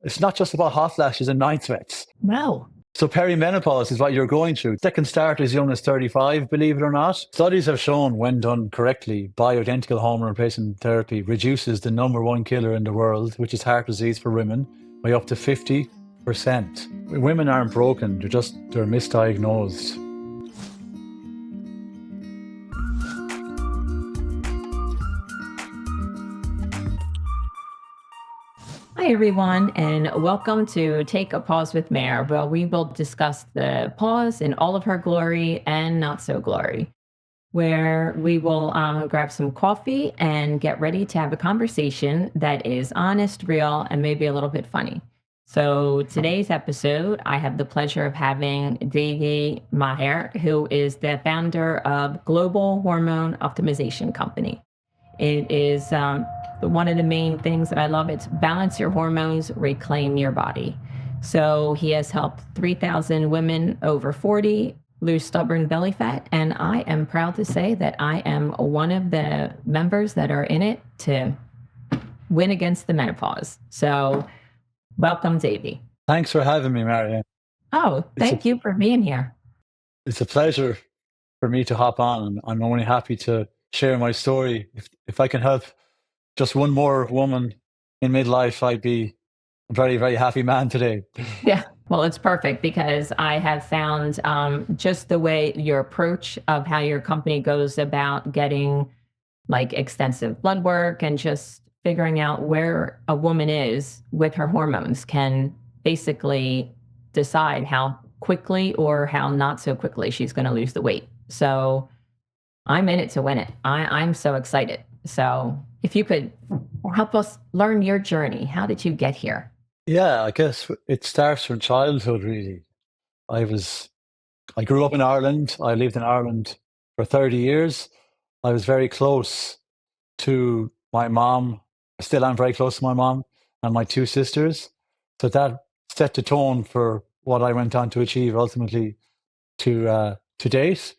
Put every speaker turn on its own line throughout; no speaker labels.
it's not just about hot flashes and night sweats.
Wow.
So perimenopause is what you're going through. That can start as young as 35, believe it or not. Studies have shown, when done correctly, bioidentical hormone replacement therapy reduces the number one killer in the world, which is heart disease for women, by up to 50%. Women aren't broken, they're misdiagnosed.
Hi, everyone, and welcome to Take a Pause with Maher, where we will discuss the pause in all of her glory and not so glory, where we will grab some coffee and get ready to have a conversation that is honest, real, and maybe a little bit funny. So today's episode, I have the pleasure of having Davey Maher, who is the founder of Global Hormone Optimization Company. It is one of the main things that I love. It's balance your hormones, reclaim your body. So he has helped 3,000 women over 40 lose stubborn belly fat. And I am proud to say that I am one of the members that are in it to win against the menopause. So welcome, Davey.
Thanks for having me, Marianne.
Oh, thank you for being here.
It's a pleasure for me to hop on. I'm only happy to share my story. If I can help just one more woman in midlife, I'd be a very, very happy man today.
Yeah, well, it's perfect because I have found just the way your approach of how your company goes about getting like extensive blood work and just figuring out where a woman is with her hormones can basically decide how quickly or how not so quickly she's going to lose the weight. So I'm in it to win it. I'm so excited. So if you could help us learn your journey, how did you get here?
Yeah, I guess it starts from childhood, really. I grew up in Ireland. I lived in Ireland for 30 years. I was very close to my mom. I still am very close to my mom and my two sisters. So that set the tone for what I went on to achieve ultimately to date.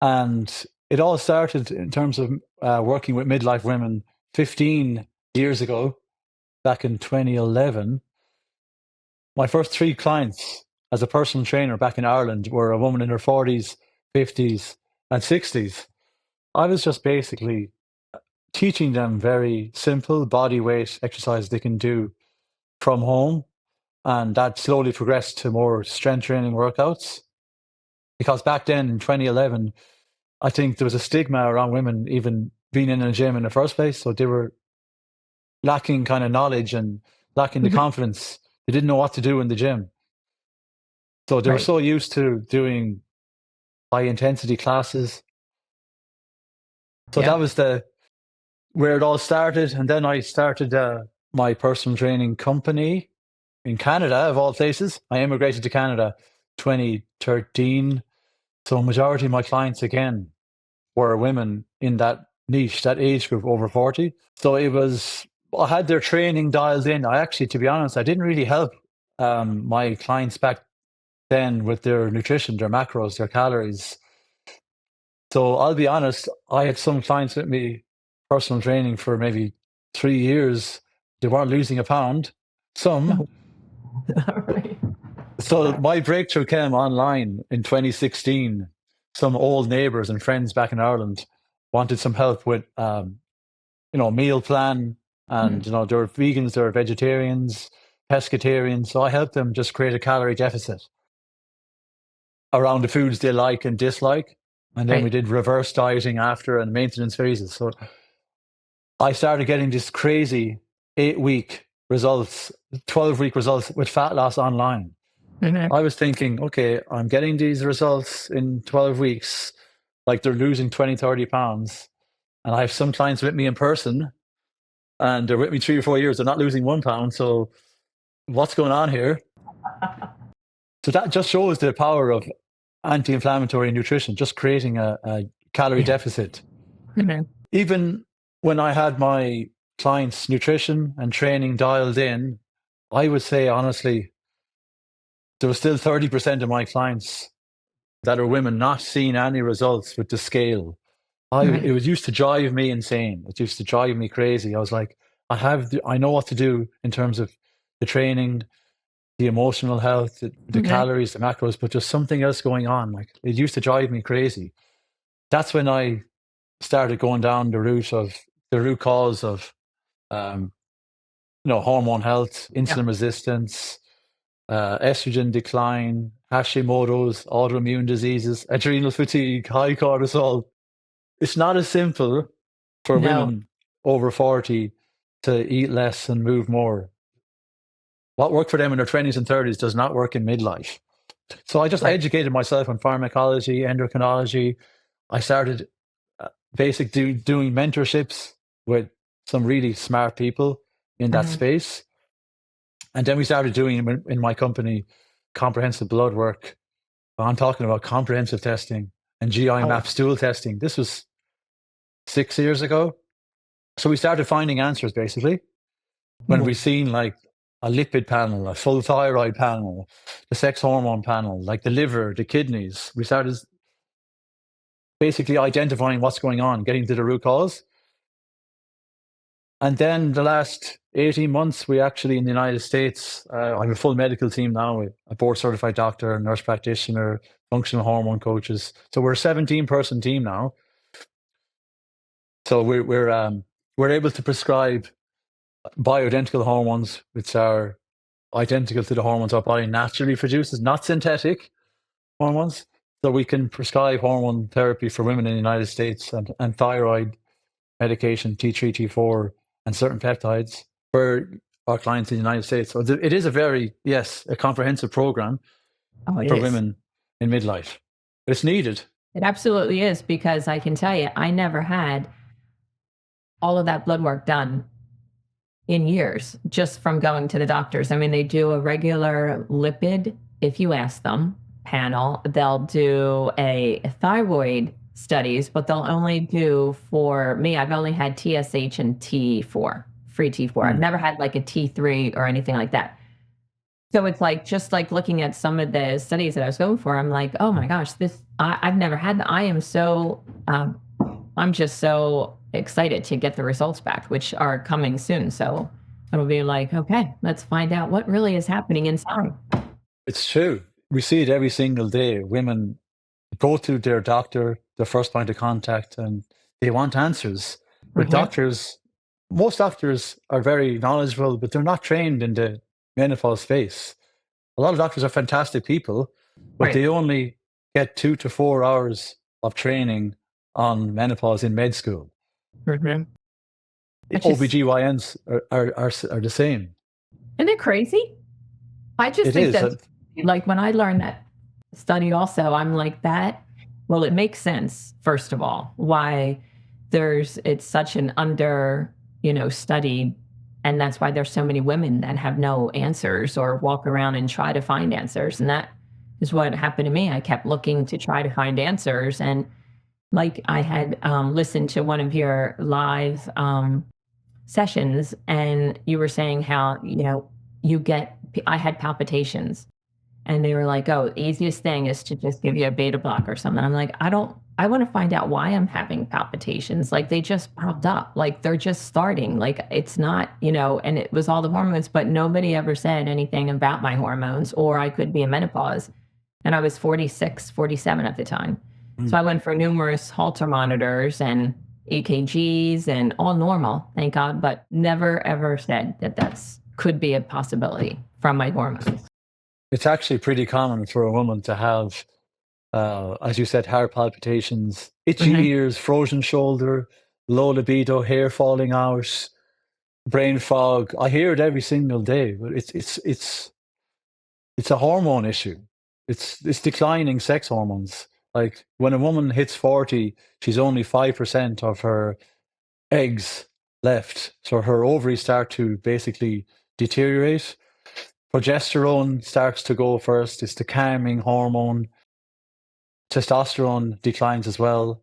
And it all started in terms of working with midlife women 15 years ago, back in 2011. My first three clients as a personal trainer back in Ireland were a woman in her 40s, 50s, and 60s. I was just basically teaching them very simple body weight exercises they can do from home. And that slowly progressed to more strength training workouts. Because back then in 2011, I think there was a stigma around women even being in a gym in the first place. So they were lacking kind of knowledge and lacking the confidence. They didn't know what to do in the gym. So they were so used to doing high intensity classes. So that was where it all started. And then I started my personal training company in Canada, of all places. I immigrated to Canada 2013. So a majority of my clients, again, were women in that niche, that age group over 40. So I had their training dialed in. To be honest, I didn't really help my clients back then with their nutrition, their macros, their calories. So I'll be honest, I had some clients with me, personal training for maybe 3 years. They weren't losing a pound. Some. So my breakthrough came online in 2016. Some old neighbours and friends back in Ireland wanted some help with, meal plan. And, they were vegans, they were vegetarians, pescatarians. So I helped them just create a calorie deficit around the foods they like and dislike. And then we did reverse dieting after and maintenance phases. So I started getting this crazy 8-week results, 12-week results with fat loss online. I was thinking, okay, I'm getting these results in 12 weeks, like they're losing 20, 30 pounds. And I have some clients with me in person and they're with me 3 or 4 years. They're not losing 1 pound. So what's going on here? So that just shows the power of anti-inflammatory nutrition, just creating a calorie deficit. Even when I had my clients' nutrition and training dialed in, I would say, honestly, there was still 30% of my clients that are women not seeing any results with the scale. It was used to drive me insane. It used to drive me crazy. I was like, I know what to do in terms of the training, the emotional health, the
Mhm.
calories, the macros, but just something else going on. Like it used to drive me crazy. That's when I started going down the root cause of, um, hormone health,
Yeah.
insulin resistance, estrogen decline, Hashimoto's, autoimmune diseases, adrenal fatigue, high cortisol. It's not as simple for
No.
women over 40 to eat less and move more. What worked for them in their 20s and 30s does not work in midlife. So I just
Right.
educated myself on pharmacology, endocrinology. I started doing mentorships with some really smart people in that
Mhm.
space. And then we started doing in my company comprehensive blood work. I'm talking about comprehensive testing and GI
Oh,
map stool testing. This was 6 years ago. So we started finding answers basically when we
mhm.
seen like a lipid panel, a full thyroid panel, the sex hormone panel, like the liver, the kidneys. We started basically identifying what's going on, getting to the root cause. And then the last 18 months, we actually in the United States, I have a full medical team now, with a board certified doctor, nurse practitioner, functional hormone coaches. So we're a 17-person team now. So we're able to prescribe bioidentical hormones, which are identical to the hormones our body naturally produces, not synthetic hormones. So we can prescribe hormone therapy for women in the United States and thyroid medication, T3, T4, and certain peptides for our clients in the United States. So it is a comprehensive program
Oh, it
for
is.
women in midlife. It's needed.
It absolutely is because I can tell you, I never had all of that blood work done in years just from going to the doctors. I mean, they do a regular lipid, if you ask them, panel. They'll do a thyroid studies, but they'll only do for me. I've only had TSH and T4, free T4. I've
Mm.
never had like a T3 or anything like that. So it's like just like looking at some of the studies that I was going for, I'm like, oh my gosh, I've never had that. I am so I'm just so excited to get the results back, which are coming soon. So it'll be like, okay, let's find out what really is happening inside.
It's true. We see it every single day. Women go to their doctor, their first point of contact, and they want answers. But
Mhm.
most doctors are very knowledgeable, but they're not trained in the menopause space. A lot of doctors are fantastic people, but
Right.
they only get 2 to 4 hours of training on menopause in med school.
Mhm. Which is,
OBGYNs are the same.
isn't it crazy? I just
It
think
is.
that, like, when I learned that study, also, I'm like, that, well, it makes sense, first of all, why it's such an under, studied. And that's why there's so many women that have no answers or walk around and try to find answers. And that is what happened to me. I kept looking to try to find answers. And like I had listened to one of your live sessions, and you were saying how, I had palpitations, and they were like, oh, the easiest thing is to just give you a beta block or something. I'm like, I want to find out why I'm having palpitations. Like they just popped up, like they're just starting. Like it's not, and it was all the hormones, but nobody ever said anything about my hormones, or I could be in menopause. And I was 46, 47 at the time.
Mm.
So I went for numerous Holter monitors and EKGs and all normal, thank God, but never ever said that that's could be a possibility from my hormones.
It's actually pretty common for a woman to have, as you said, heart palpitations, itchy
Mhm.
ears, frozen shoulder, low libido, hair falling out, brain fog. I hear it every single day, but it's a hormone issue. It's declining sex hormones. Like when a woman hits 40, she's only 5% of her eggs left. So her ovaries start to basically deteriorate. Progesterone starts to go first. It's the calming hormone. Testosterone declines as well.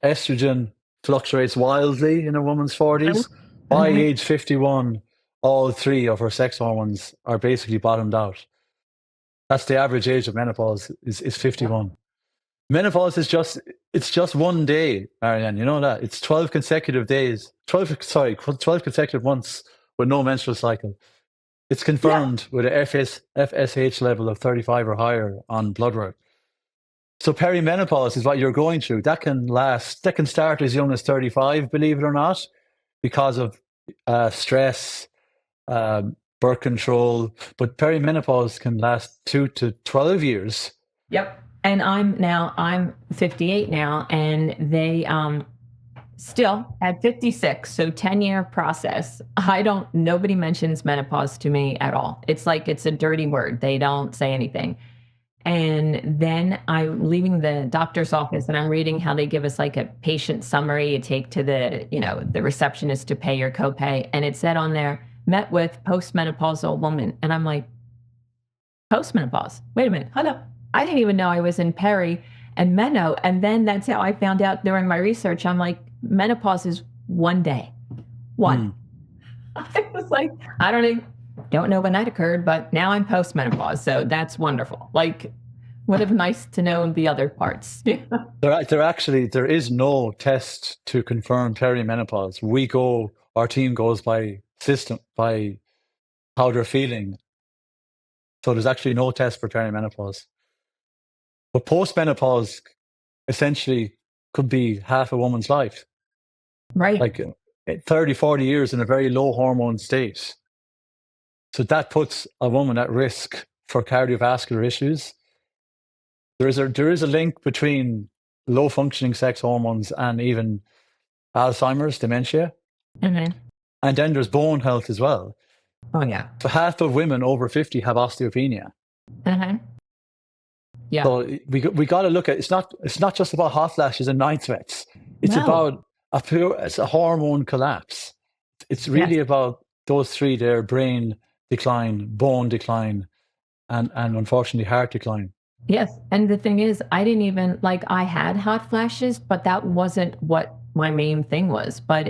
Estrogen fluctuates wildly in a woman's 40s. By
Mhm.
age 51, all three of her sex hormones are basically bottomed out. That's the average age of menopause is 51. Menopause is it's just one day, Marianne. You know that. It's 12 consecutive days. 12 consecutive months with no menstrual cycle. It's
Yeah.
confirmed with a FSH level of 35 or higher on blood work. So perimenopause is what you're going through. That can start as young as 35, believe it or not, because of stress, birth control. But perimenopause can last 2 to 12 years.
Yep. And I'm 58 now, and they still at 56, so 10-year process. Nobody mentions menopause to me at all. It's like it's a dirty word. They don't say anything. And then I'm leaving the doctor's office and I'm reading how they give us like a patient summary you take to the receptionist to pay your copay. And it said on there, met with postmenopausal woman. And I'm like, postmenopause? Wait a minute, hold up. I didn't even know I was in peri and meno. And then that's how I found out during my research. I'm like, menopause is one day. One. I was like, don't know when that occurred, but now I'm postmenopause. So that's wonderful. Like, would have nice to know the other parts.
There is no test to confirm perimenopause. Our team goes by how they're feeling. So there's actually no test for perimenopause. But postmenopause essentially could be half a woman's life.
Right.
Like 30, 40 years in a very low hormone state. So that puts a woman at risk for cardiovascular issues. There is a link between low functioning sex hormones and even Alzheimer's, dementia.
Mm-hmm.
And then there's bone health as well.
Oh, yeah.
So half of women over 50 have osteopenia.
Mm-hmm. Yeah.
So we got to look at it's not just about hot flashes and night sweats. It's
No.
about it's a hormone collapse. It's really
Yes.
about those three there: brain decline, bone decline, and unfortunately heart decline.
Yes. And the thing is, I didn't even like, I had hot flashes, but that wasn't what my main thing was. But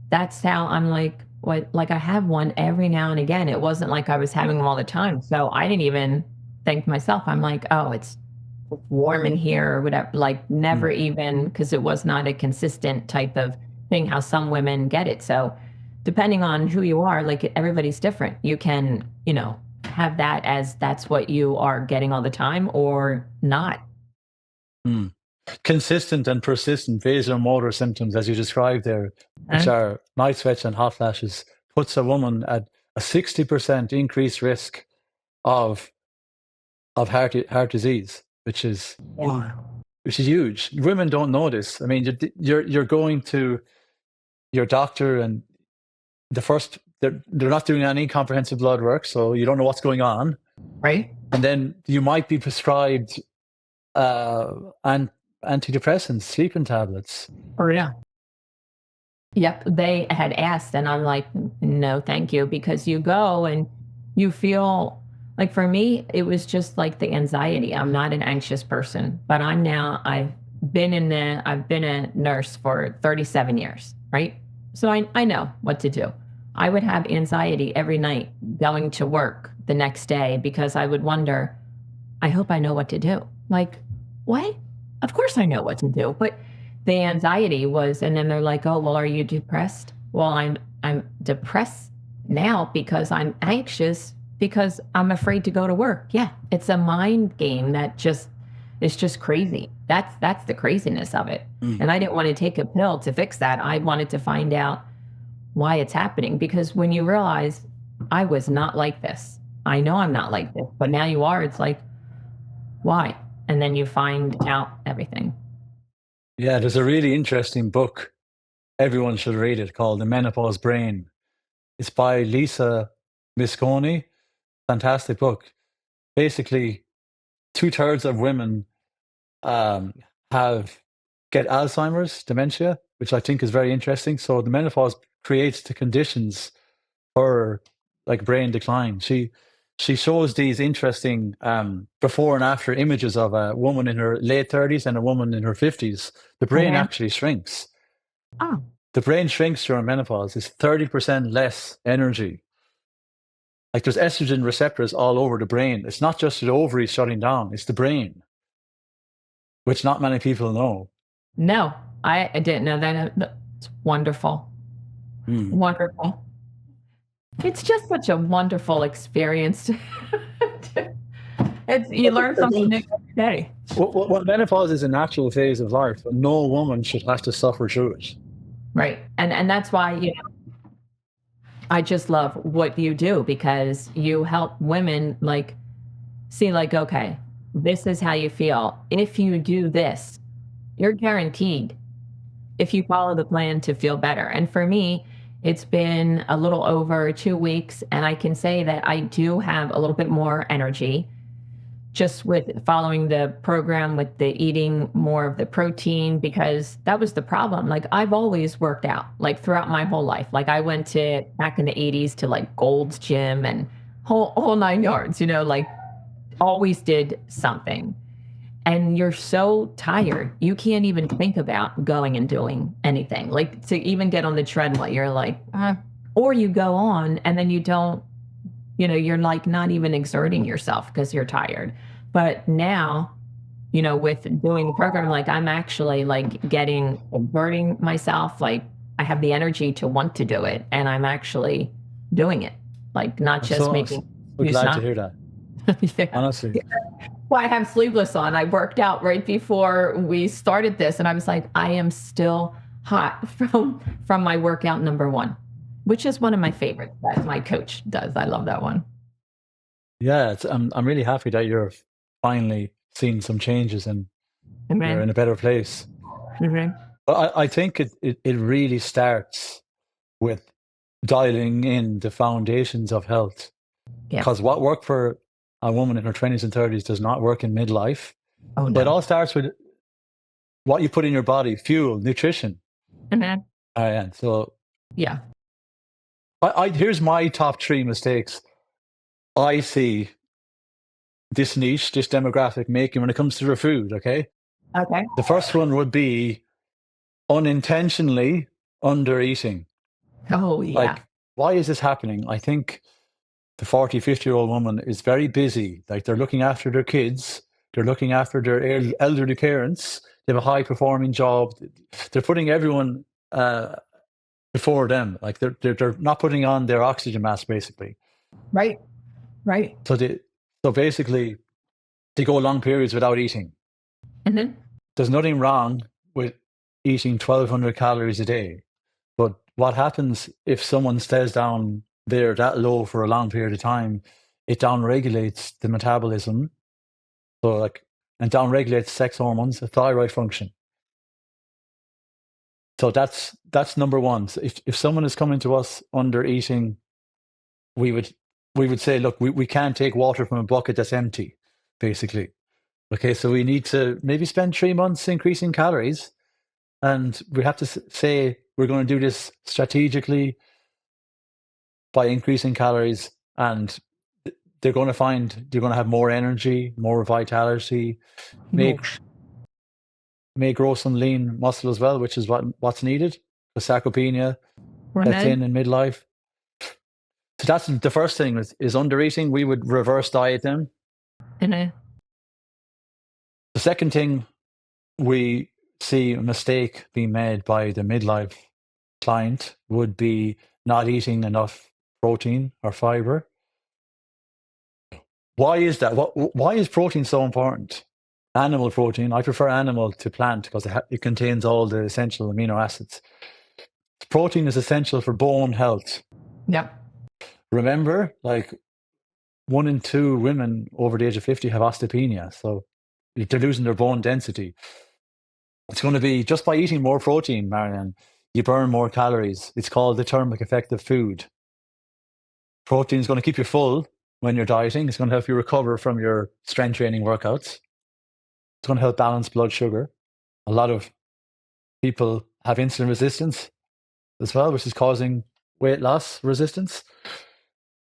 that's how I'm like, what, like I have one every now and again. It wasn't like I was having them all the time. So I didn't even think to myself, I'm like, oh, it's warm in here or whatever. Like never even, because it was not a consistent type of thing, how some women get it. So depending on who you are, like everybody's different. You can, have that as that's what you are getting all the time or not.
Consistent and persistent vasomotor symptoms, as you described there, which are night sweats and hot flashes, puts a woman at a 60% increased risk of heart disease, which is huge. Women don't know this. I mean, you're going to your doctor, and they're not doing any comprehensive blood work, so you don't know what's going on,
Right.
and then you might be prescribed antidepressants, sleeping tablets.
Or yeah. Yep, they had asked, and I'm like, no, thank you, because you go and you feel like for me, it was just like the anxiety. I'm not an anxious person, but I've been a nurse for 37 years, right? So I know what to do. I would have anxiety every night going to work the next day because I would wonder, I hope I know what to do. Like, what? Of course I know what to do. But the anxiety was, and then they're like, oh, well, are you depressed? Well, I'm depressed now because I'm anxious because I'm afraid to go to work. Yeah. It's a mind game it's just crazy. That's the craziness of it. And I didn't want to take a pill to fix that. I wanted to find out why it's happening, because when you realize I was not like this, I know I'm not like this, but now you are, it's like, why? And then you find out everything.
Yeah, there's a really interesting book. Everyone should read it, called The Menopause Brain. It's by Lisa Mosconi. Fantastic book. Basically, 2/3 of women get Alzheimer's, dementia, which I think is very interesting. So the menopause creates the conditions for like brain decline. She shows these interesting before and after images of a woman in her late 30s and a woman in her 50s. The brain actually shrinks.
Oh,
The brain shrinks during menopause. It's 30% less energy. Like there's estrogen receptors all over the brain. It's not just the ovaries shutting down, it's the brain, which not many people know.
no, I didn't know that. It's wonderful. Wonderful. It's just such a wonderful experience. You learn something new every day.
Well, menopause is a natural phase of life, but no woman should have to suffer through it.
Right. And that's why, I just love what you do because you help women like see like, okay, this is how you feel. If you do this, you're guaranteed if you follow the plan to feel better. And for me, it's been a little over 2 weeks, and I can say that I do have a little bit more energy just with following the program with the eating more of the protein because that was the problem. Like I've always worked out like throughout my whole life. Like I went to back in the 80s to like Gold's Gym and whole nine yards, like always did something. And you're so tired, you can't even think about going and doing anything. Like to even get on the treadmill, you're like, or you go on and then you don't, you're like not even exerting yourself because you're tired. But now, with doing the program, like I'm actually like exerting myself. Like I have the energy to want to do it and I'm actually doing it. Like not
I'm
just
so,
making
so
you
glad to
stop.
hear that.
Yeah.
Honestly,
Well, I have sleeveless on. I worked out right before we started this, and I was like, I am still hot from my workout number one, which is one of my favorites that my coach does. I love that one.
yeah, I'm really happy that you're finally seeing some changes and you're in
Amen.
a better place.
Amen.
But I think it really starts with dialing in the foundations of health.
Yeah.
Because what worked for a woman in her 20s and 30s does not work in midlife.
Oh
So it
no.
all starts with what you put in your body, fuel, nutrition.
Amen.
And so
Yeah.
here's my top three mistakes I see this niche, this demographic making when it comes to their food. Okay.
Okay.
The first one would be unintentionally under eating.
Oh yeah.
Like, why is this happening? I think the 40, 50-year-old woman is very busy. Like, they're looking after their kids, they're looking after their elderly parents, they have a high performing job. They're putting everyone before them. Like, they're not putting on their oxygen mask, basically.
Right. Right.
So basically, they go long periods without eating.
And then
There's nothing wrong with eating 1,200 calories a day. But what happens if someone stays down there that low for a long period of time? It downregulates the metabolism, and downregulates sex hormones, the thyroid function. So that's number one. So if someone is coming to us under eating, we would say, look, we can't take water from a bucket that's empty, basically. Okay, so we need to maybe spend 3 months increasing calories, and we have to say we're going to do this strategically by increasing calories, and they're going to have more energy, more vitality, may grow some lean muscle as well, which is what's needed for sarcopenia that's in midlife. So that's the first thing is under eating. We would reverse diet them.
and then
The second thing we see a mistake being made by the midlife client would be not eating enough protein or fiber. Why is that? Why is protein so important? Animal protein. I prefer animal to plant because it contains all the essential amino acids. Protein is essential for bone health.
Yep.
Remember, like 1 in 2 women over the age of 50 have osteopenia. So they're losing their bone density. It's going to be just by eating more protein, Marianne, you burn more calories. It's called the thermic effect of food. Protein is going to keep you full when you're dieting. It's going to help you recover from your strength training workouts. It's going to help balance blood sugar. A lot of people have insulin resistance as well, which is causing weight loss resistance.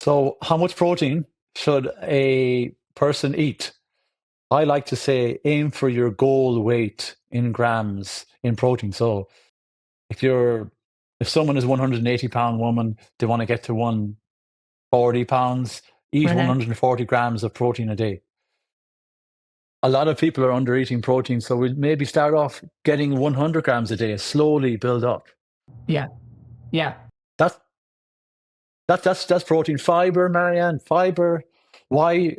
So how much protein should a person eat? I like to say aim for your goal weight in grams in protein. So if someone is a 180-pound woman, they want to get to 140 pounds, eat 140 grams of protein a day. A lot of people are under eating protein, so we'll maybe start off getting 100 grams a day, slowly build up.
Yeah. Yeah.
That's That's protein. Fiber, Marianne, fiber. Why?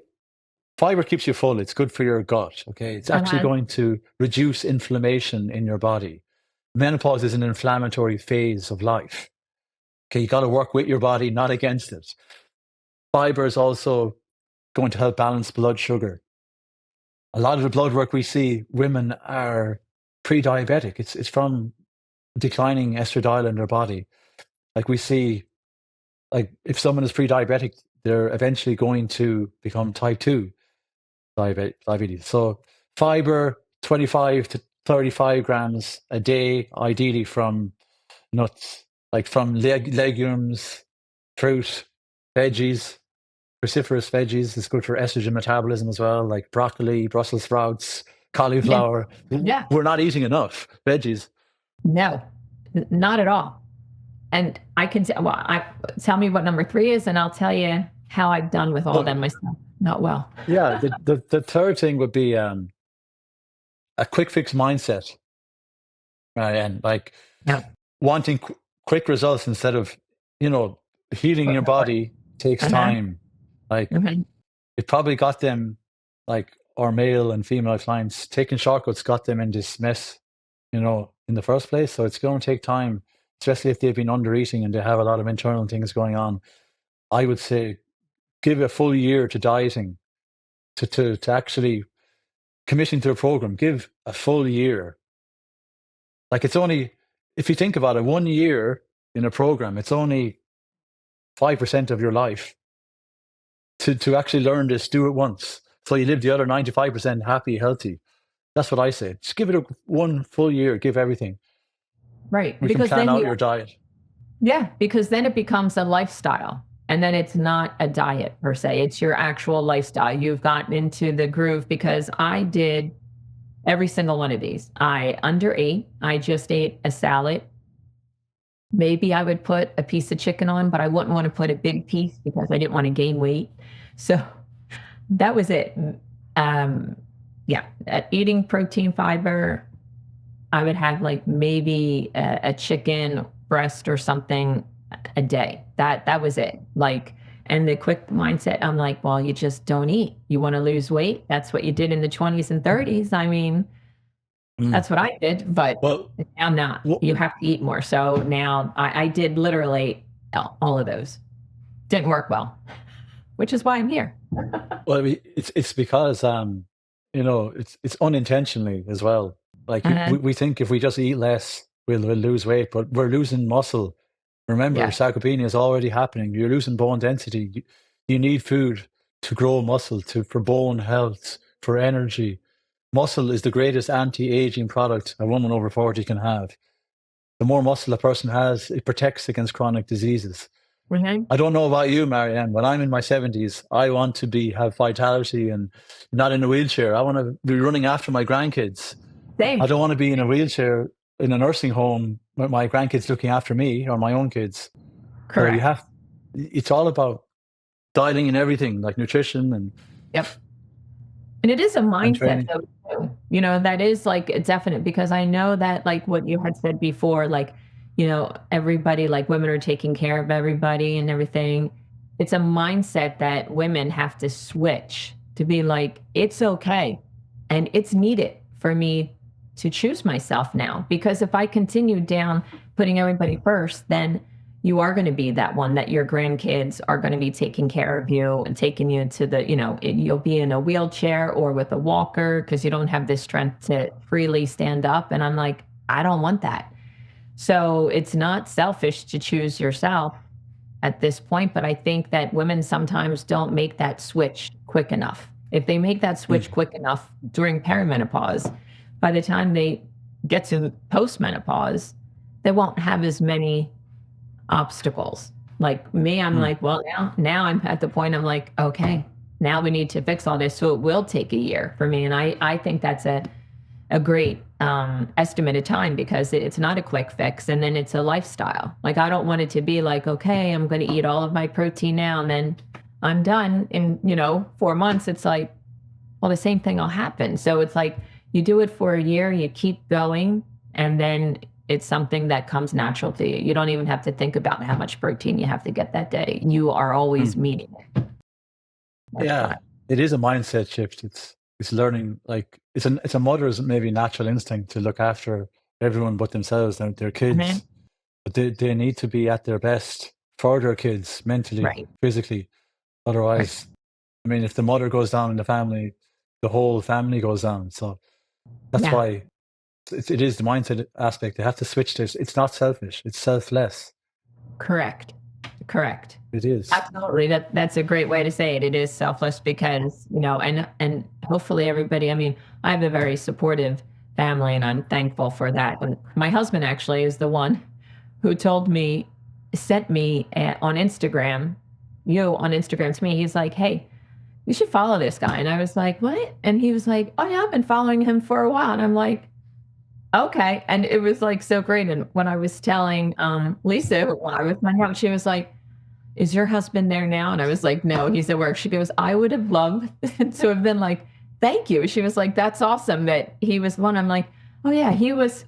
Fiber keeps you full. It's good for your gut. Okay. It's actually
Uh-huh.
going to reduce inflammation in your body. Menopause is an inflammatory phase of life. Okay. You got to work with your body, not against it. Fiber is also going to help balance blood sugar. A lot of the blood work we see, women are pre-diabetic. It's from declining estradiol in their body. Like we see, like if someone is pre-diabetic, they're eventually going to become type 2 diabetes. So fiber, 25 to 35 grams a day, ideally from nuts, like from legumes, fruit, veggies, cruciferous veggies is good for estrogen metabolism as well, like broccoli, Brussels sprouts,
Yeah.
cauliflower.
Yeah.
We're not eating enough veggies.
No, not at all. And I can tell me what number 3 is, and I'll tell you how I've done with all of
Well,
them myself. Not well.
yeah, the third thing would be a quick fix mindset, right? And like
Yeah.
wanting quick results instead of, you know, healing your body takes
Uh-huh.
time. Like
Mhm.
it probably got them, like our male and female clients, taking shortcuts got them in this mess, you know, in the first place. So it's going to take time, especially if they've been under eating and they have a lot of internal things going on. I would say give a full year to dieting, to actually committing to a program. Give a full year. Like it's only, if you think about it, 1 year in a program, it's only 5% of your life. To actually learn this, do it once. So you live the other 95% happy, healthy. That's what I say. Just give it one full year, give everything.
Right.
We can
Because
plan
then
out your diet.
because then it becomes a lifestyle. And then it's not a diet per se. It's your actual lifestyle. You've gotten into the groove because I did every single one of these. I underate. I just ate a salad. Maybe I would put a piece of chicken on, but I wouldn't want to put a big piece because I didn't want to gain weight. So that was it. Um, yeah, eating protein, fiber. I would have like maybe a chicken breast or something a day. That was it. Like, and the quick mindset, I'm like, well, you just don't eat. You want to lose weight. That's what you did in the 20s and 30s. I mean,
Mm.
that's what I did, but
Well,
now not.
wh-
You have to eat more. So now I did literally all of those. Didn't work well, which is why I'm here.
well, I mean, it's because you know, it's unintentionally as well. Like
Uh-huh.
we think if we just eat less, we'll lose weight, but we're losing muscle. Remember,
Yeah.
sarcopenia is already happening. You're losing bone density. You need food to grow muscle, for bone health, for energy. Muscle is the greatest anti-aging product a woman over 40 can have. The more muscle a person has, it protects against chronic diseases.
Mhm.
I don't know about you, Marianne. When I'm in my 70s, I want to have vitality and not in a wheelchair. I want to be running after my grandkids. I
Same.
don't want to be in a wheelchair in a nursing home with my grandkids looking after me or my own kids. So
Correct.
it's all about dialing in everything like nutrition
Yep. And it is a
and
mindset
training.
though, too. That is like a definite because I know that like what you had said before, like, everybody, like women are taking care of everybody and everything. It's a mindset that women have to switch to be like, it's okay. And it's needed for me to choose myself now. Because if I continue down putting everybody first, then you are going to be that one that your grandkids are going to be taking care of you and taking you to the, you'll be in a wheelchair or with a walker because you don't have the strength to freely stand up. And I'm like, I don't want that. So it's not selfish to choose yourself at this point, but I think that women sometimes don't make that switch quick enough. If they make that switch
Mm,
quick enough during perimenopause, by the time they get to postmenopause, they won't have as many obstacles. Like me, I'm
mm,
like, well, now I'm at the point I'm like, okay, now we need to fix all this. So it will take a year for me. And I think that's a great estimated time because it's not a quick fix and then it's a lifestyle. Like I don't want it to be like, okay, I'm going to eat all of my protein now and then I'm done in, 4 months. It's like, well, the same thing will happen. So it's like you do it for a year, you keep going, and then it's something that comes natural to you. You don't even have to think about how much protein you have to get that day. You are always meeting it. That's
Yeah,
fine.
it is a mindset shift. It's learning, like it's a mother's maybe natural instinct to look after everyone but themselves and their
Mhm.
kids. But they need to be at their best for their kids, mentally,
Right.
physically.
Right.
Otherwise, I mean, if the mother goes down in the family, the whole family goes down. So that's
Yeah.
why it is the mindset aspect. They have to switch this. It's not selfish. It's selfless.
Correct. Correct.
It is.
Absolutely. That's a great way to say it. It is selfless because, and hopefully everybody, I mean, I have a very supportive family and I'm thankful for that. And my husband actually is the one who told me, sent me on Instagram, on Instagram to me. He's like, "Hey, you should follow this guy." And I was like, "What?" And he was like, "Oh yeah, I've been following him for a while." And I'm like, "Okay." And it was like so great. And when I was telling Lisa when I was finding out, she was like, "Is your husband there now?" And I was like, "No, he's at work." She goes, "I would have loved to have been like, thank you." She was like, "That's awesome that he was one." I'm like, "Oh yeah, he's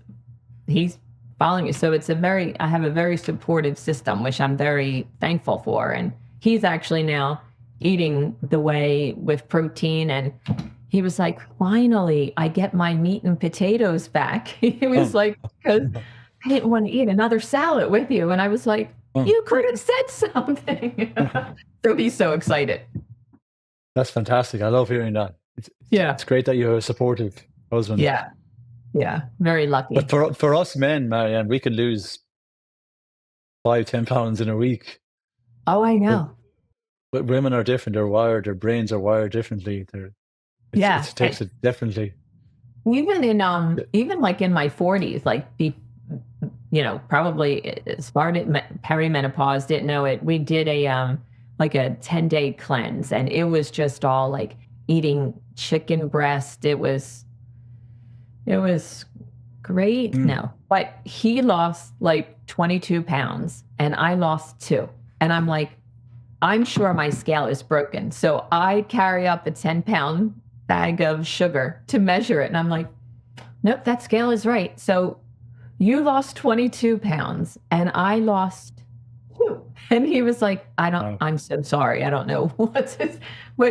following you." So I have a very supportive system, which I'm very thankful for. And he's actually now eating the way with protein. And he was like, "Finally, I get my meat and potatoes back." He was
Um,
like, "Because I didn't want to eat another salad with you." And I was like,
um,
"You could have said something." So he's so excited.
that's fantastic. I love hearing that.
Yeah.
It's great that you have a supportive husband.
Yeah. Yeah. Very
But
lucky.
for us men, Marianne, we could lose 5, 10 pounds in a week.
Oh, I
But,
know.
but women are different. They're wired. Their brains are wired differently. It
Yeah.
takes it differently.
Even like in my 40s, like probably started perimenopause, didn't know it. We did like a 10-day cleanse, and it was just all like eating chicken breast. It was great.
Mm.
No, but he lost like 22 pounds and I lost 2. And I'm like, I'm sure my scale is broken. So I carry up a 10-pound bag of sugar to measure it. And I'm like, nope, that scale is right. So you lost 22 pounds and I lost 2. And he was like,
Wow.
I'm so sorry. I don't know what,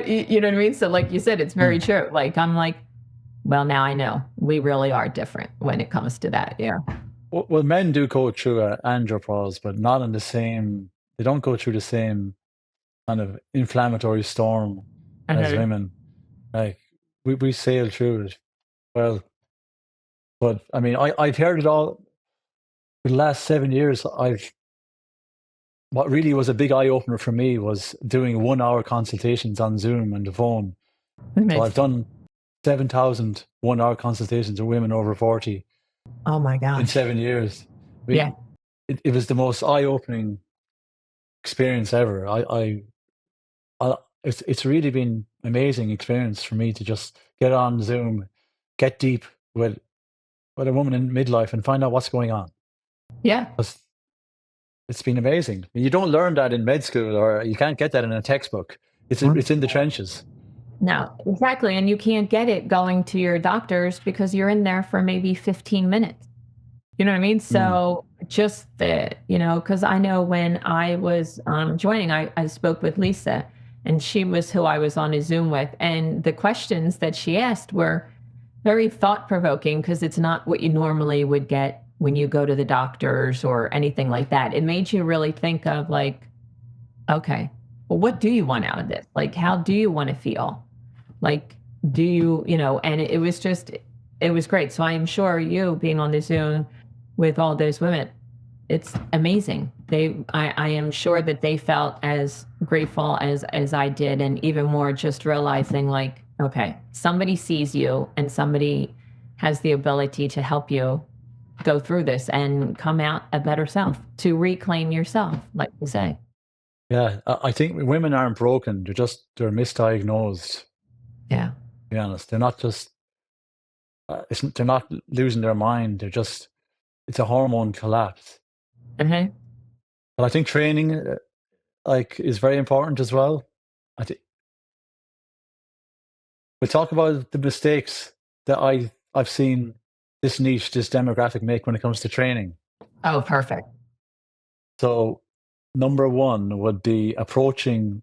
you know what I mean? So like you said, it's very
Mm.
true. Like, I'm like, well, now I know we really are different when it comes to that. Yeah.
Well, men do go through andropause, but not in the same. They don't go through the same kind of inflammatory storm as
Uh-huh.
women. Like we sail through it well. But I mean, I've heard it all for the last 7 years. What really was a big eye opener for me was doing 1 hour consultations on Zoom and the phone. So I've done 7,000 1 hour consultations with women over 40
Oh my
in
gosh.
7 years. I
Yeah.
mean, it was the most eye opening experience ever. It's really been amazing experience for me to just get on Zoom, get deep with a woman in midlife and find out what's going on.
Yeah.
'Cause it's been amazing. You don't learn that in med school, or you can't get that in a textbook. It's in the trenches.
No, exactly. And you can't get it going to your doctors because you're in there for maybe 15 minutes. You know what I mean?
Mm.
So just because I know when I was joining, I spoke with Lisa, and she was who I was on a Zoom with. And the questions that she asked were very thought provoking because it's not what you normally would get when you go to the doctors or anything like that. It made you really think of like, okay, well, what do you want out of this? Like, how do you want to feel? Like, do and it was great. So I am sure you being on the Zoom with all those women, it's amazing. I am sure that they felt as grateful as I did, and even more just realizing like, okay, somebody sees you and somebody has the ability to help you go through this and come out a better self, to reclaim yourself, like you say.
Yeah, I think women aren't broken. They're misdiagnosed. To
Yeah.
be honest, they're not just. They're not losing their mind. It's a hormone collapse.
Hmm.
But I think training, like, is very important as well. I think we talk about the mistakes that I've seen this niche, this demographic make when it comes to training.
Oh, perfect.
So, number one would be approaching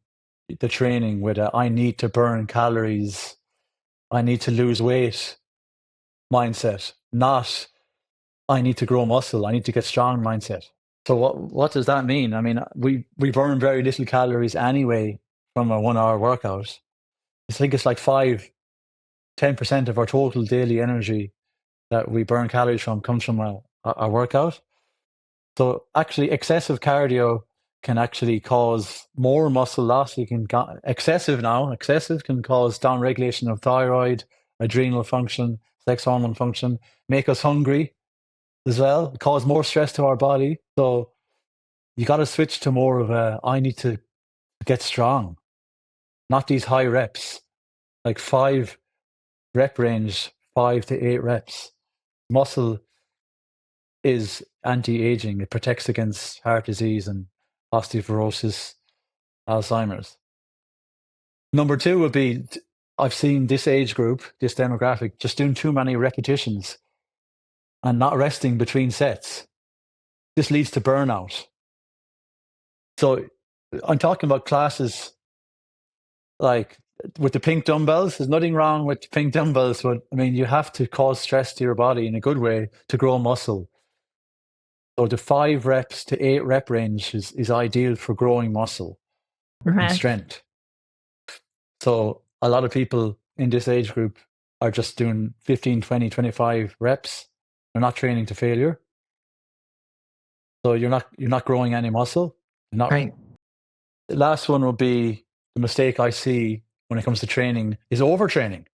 the training with a I need to burn calories, I need to lose weight mindset, not I need to grow muscle, I need to get strong mindset. So what does that mean? I mean, we burn very little calories anyway from a 1 hour workout. I think it's like 10% of our total daily energy that we burn calories from comes from a workout. So actually, excessive cardio can actually cause more muscle loss. Excessive can cause downregulation of thyroid, adrenal function, sex hormone function, make us hungry as well, cause more stress to our body. So you got to switch to more of a I need to get strong, not these high reps, like 5 rep range, 5 to 8 reps. Muscle is anti-aging. It protects against heart disease and osteoporosis, Alzheimer's. Number two would be I've seen this age group, this demographic, just doing too many repetitions and not resting between sets. This leads to burnout. So I'm talking about classes like with the pink dumbbells. There's nothing wrong with pink dumbbells, but I mean, you have to cause stress to your body in a good way to grow muscle. So the 5 reps to 8 rep range is ideal for growing muscle and
Mhm.
strength. So a lot of people in this age group are just doing 15, 20, 25 reps. They're not training to failure. So you're not growing any muscle. Not
Right.
The last one will be the mistake I see when it comes to training is overtraining.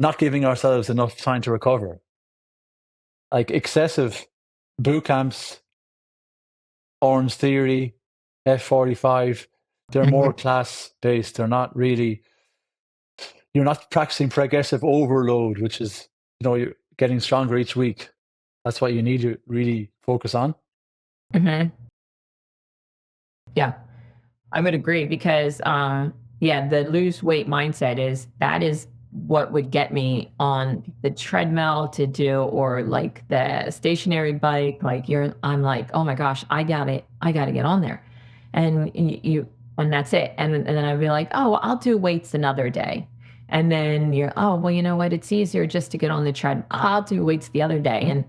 Not giving ourselves enough time to recover. Like excessive boot camps, Orange Theory, F45, they're more
Mhm.
class based. They're not really, you're not practicing progressive overload, which is, you're getting stronger each week. That's what you need to really focus on.
Mhm. Yeah. I would agree because, yeah, the lose weight mindset is what would get me on the treadmill to do or like the stationary bike. I'm like, oh my gosh, I got to get on there, and that's it. And then I'd be like, oh, well, I'll do weights another day, and then oh, well, you know what? It's easier just to get on the tread. I'll do weights the other day, and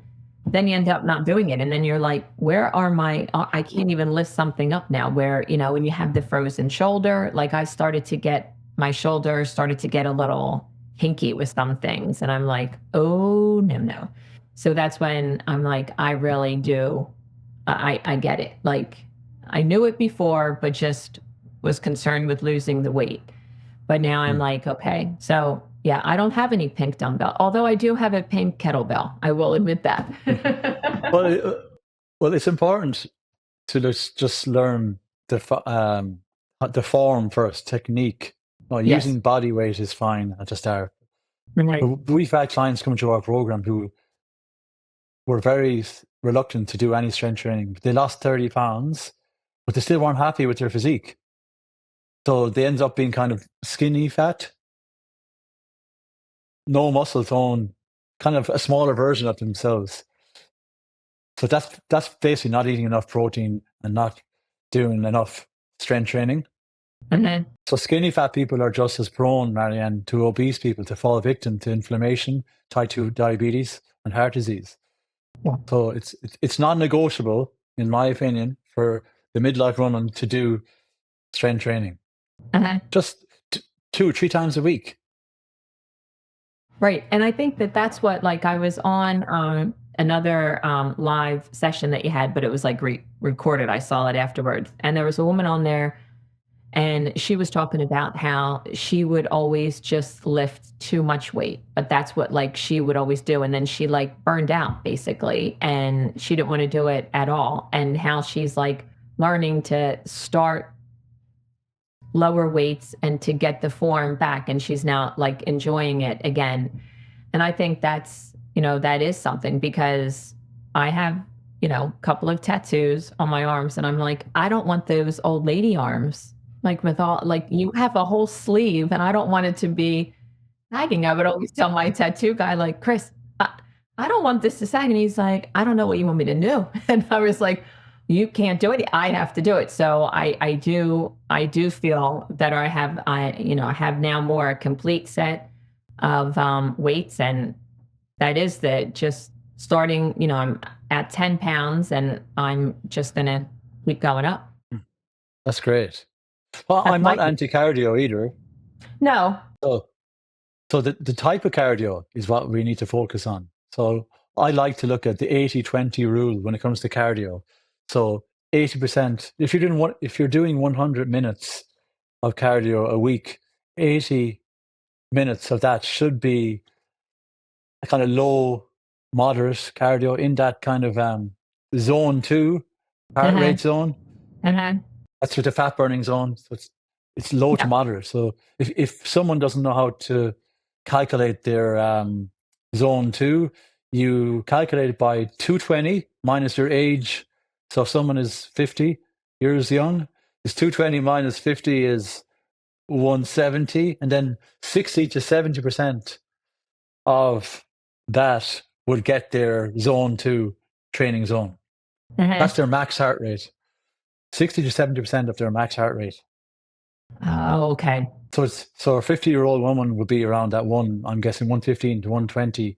then you end up not doing it, and then you're like, where are my I can't even lift something up now. Where when you have the frozen shoulder, like I started to get my shoulder started to get a little hinky with some things, and I'm like, oh, no, no. So that's when I'm like, I really do. I get it. Like, I knew it before, but just was concerned with losing the weight. But now I'm
Mm.
like, okay, so yeah, I don't have any pink dumbbell, although I do have a pink kettlebell. I will admit
Well,
that.
well, it's important to just learn the form first, technique. Well,
Yes.
using body weight is fine at the start.
Right.
But we've had clients come to our program who were very reluctant to do any strength training. They lost 30 pounds, but they still weren't happy with their physique. So they end up being kind of skinny fat, no muscle tone, kind of a smaller version of themselves. So that's basically not eating enough protein and not doing enough strength training.
Mhm.
So skinny fat people are just as prone, Marianne, to obese people to fall victim to inflammation, type 2 diabetes, and heart disease.
Yeah.
So it's non-negotiable, in my opinion, for the midlife woman to do strength training.
Uh-huh.
Just 2 or 3 times a week.
Right. And I think that that's what, like, I was on another live session that you had, but it was like recorded. I saw it afterwards. And there was a woman on there, and she was talking about how she would always just lift too much weight, but that's what like she would always do. And then she like burned out basically, and she didn't want to do it at all. And how she's like learning to start lower weights and to get the form back. And she's now like enjoying it again. And I think that is something because I have, a couple of tattoos on my arms, and I'm like, I don't want those old lady arms. Like with all, like you have a whole sleeve, and I don't want it to be sagging. I would always tell my tattoo guy, like, Chris, I don't want this to sag. And he's like, I don't know what you want me to do. And I was like, you can't do it. I have to do it. So I do feel that I have now more a complete set of weights. And that is the just starting, I'm at 10 pounds and I'm just going to keep going up.
That's great. Well,
That's
I'm not
my,
anti-cardio either.
no.
So, so the type of cardio is what we need to focus on. So I like to look at the 80-20 rule when it comes to cardio. So 80%, if you're doing 100 minutes of cardio a week, 80 minutes of that should be a kind of low, moderate cardio in that kind of zone 2 heart
Uh-huh.
rate zone.
Uh-huh.
That's with the fat burning zone. So it's low to
Yeah.
moderate. So if someone doesn't know how to calculate their zone 2, you calculate it by 220 minus your age. So if someone is 50 years young, is 220 minus 50 is 170, and then 60 to 70% of that would get their zone 2 training zone.
Uh-huh.
That's their max heart rate. 60 to 70% of their max heart rate.
Oh, okay.
So a 50-year-old woman would be around that I'm guessing 115 to 120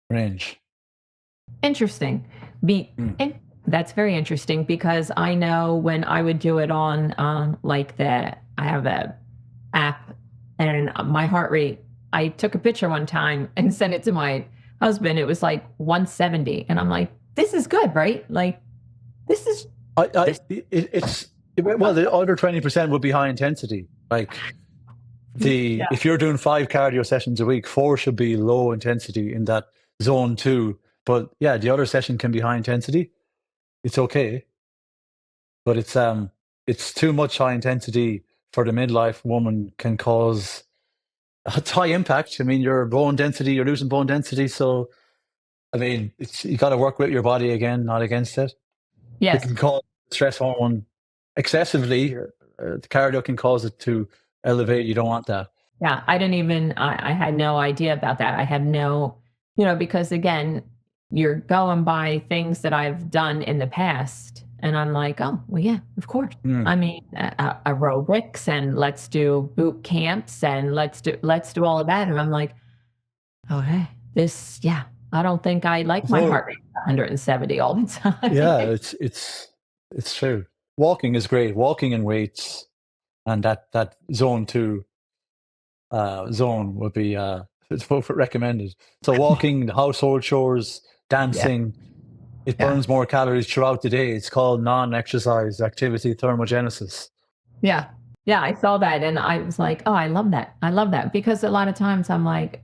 range.
Interesting.
Mm.
That's very interesting because I know when I would do it on I have a app and my heart rate, I took a picture one time and sent it to my husband. It was like 170. And I'm like, this is good, right? Like this is this.
Well, the other 20% would be high intensity. Like
Yeah.
if you're doing 5 cardio sessions a week, 4 should be low intensity in that zone 2. But yeah, the other session can be high intensity. It's okay, but it's too much high intensity for the midlife woman can cause it's high impact. I mean, you're losing bone density. So, I mean, you got to work with your body again, not against it. It
Yes.
can cause stress hormone excessively. The cardio can cause it to elevate. You don't want that.
Yeah, I had no idea about that. I have no, because again, you're going by things that I've done in the past. And I'm like, oh, well, yeah, of course.
Mm.
I mean, aerobics and let's do boot camps and let's do all of that. And I'm like, okay, yeah, I don't think I like my
So
heart rate 170 all the
yeah,
time.
it's true. Walking is great. Walking in weights and that zone 2 zone would be it's both recommended. So walking, household chores,
Yeah.
dancing, it
Yeah.
burns more calories throughout the day. It's called non-exercise activity thermogenesis.
Yeah. Yeah. I saw that and I was like, oh, I love that. I love that because a lot of times I'm like,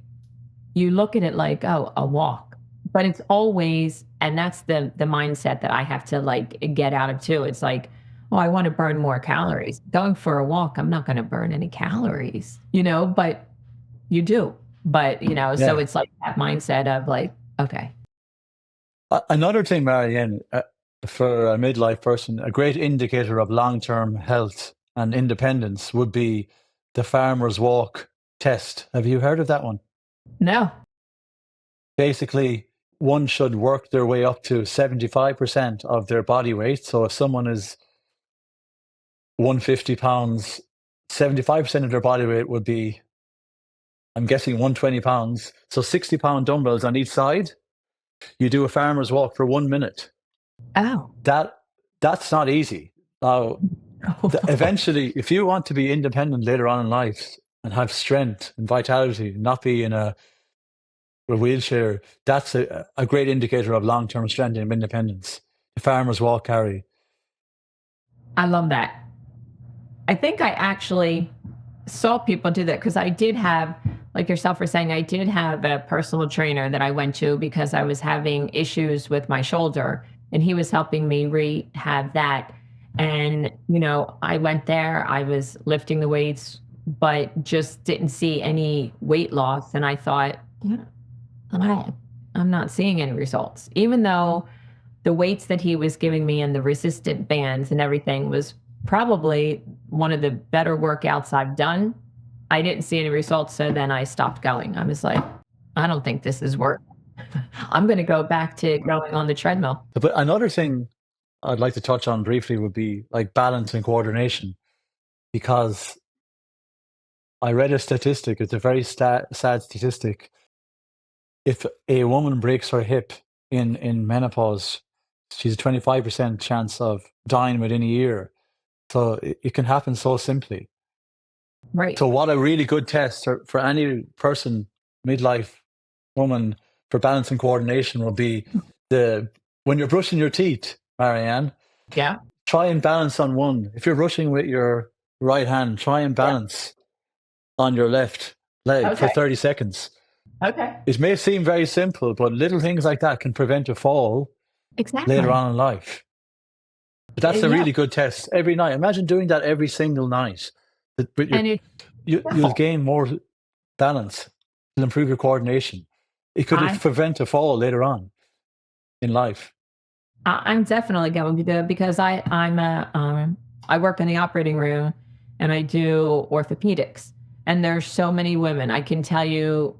you look at it like, oh, a walk, but it's always, and that's the mindset that I have to like get out of too. It's like, oh, I want to burn more calories. Going for a walk, I'm not going to burn any calories, but you do. But, so
Yeah.
it's like that mindset of like, okay.
Another thing, Marianne, for a midlife person, a great indicator of long-term health and independence would be the farmer's walk test. Have you heard of that one?
No.
Basically, one should work their way up to 75% of their body weight. So if someone is 150 pounds, 75% of their body weight would be, I'm guessing, 120 pounds. So 60-pound dumbbells on each side. You do a farmer's walk for 1 minute.
Oh.
That's not easy. Eventually, if you want to be independent later on in life and have strength and vitality, not be in a wheelchair, that's a great indicator of long-term strength and independence. The farmer's walk, Harry.
I love that. I think I actually saw people do that because I did have, like yourself were saying, I did have a personal trainer that I went to because I was having issues with my shoulder and he was helping me rehab that. And, I went there, I was lifting the weights, but just didn't see any weight loss. And I thought, I'm not seeing any results, even though the weights that he was giving me and the resistant bands and everything was probably one of the better workouts I've done. I didn't see any results. So then I stopped going. I was like, I don't think this is work. I'm going to go back to going on the treadmill.
But another thing I'd like to touch on briefly would be like balance and coordination, because I read a statistic. It's a very sad statistic. If a woman breaks her hip in menopause, she's a 25% chance of dying within a year. So it can happen so simply.
Right.
So what a really good test for any person, midlife woman, for balance and coordination will be the when you're brushing your teeth, Marianne,
Yeah.
try and balance on one. If you're brushing with your right hand, try and
Yeah.
balance on your left leg for
Okay.
30 seconds.
Okay.
It may seem very simple, but little things like that can prevent a fall later
Exactly.
on in life. But that's a
Yeah.
really good test every night. Imagine doing that every single night. But
And it's
you'll
simple.
gain more balance. It'll improve your coordination. It could
I,
prevent a fall later on in life.
I'm definitely going to do it because I work in the operating room and I do orthopedics. And there's so many women. I can tell you,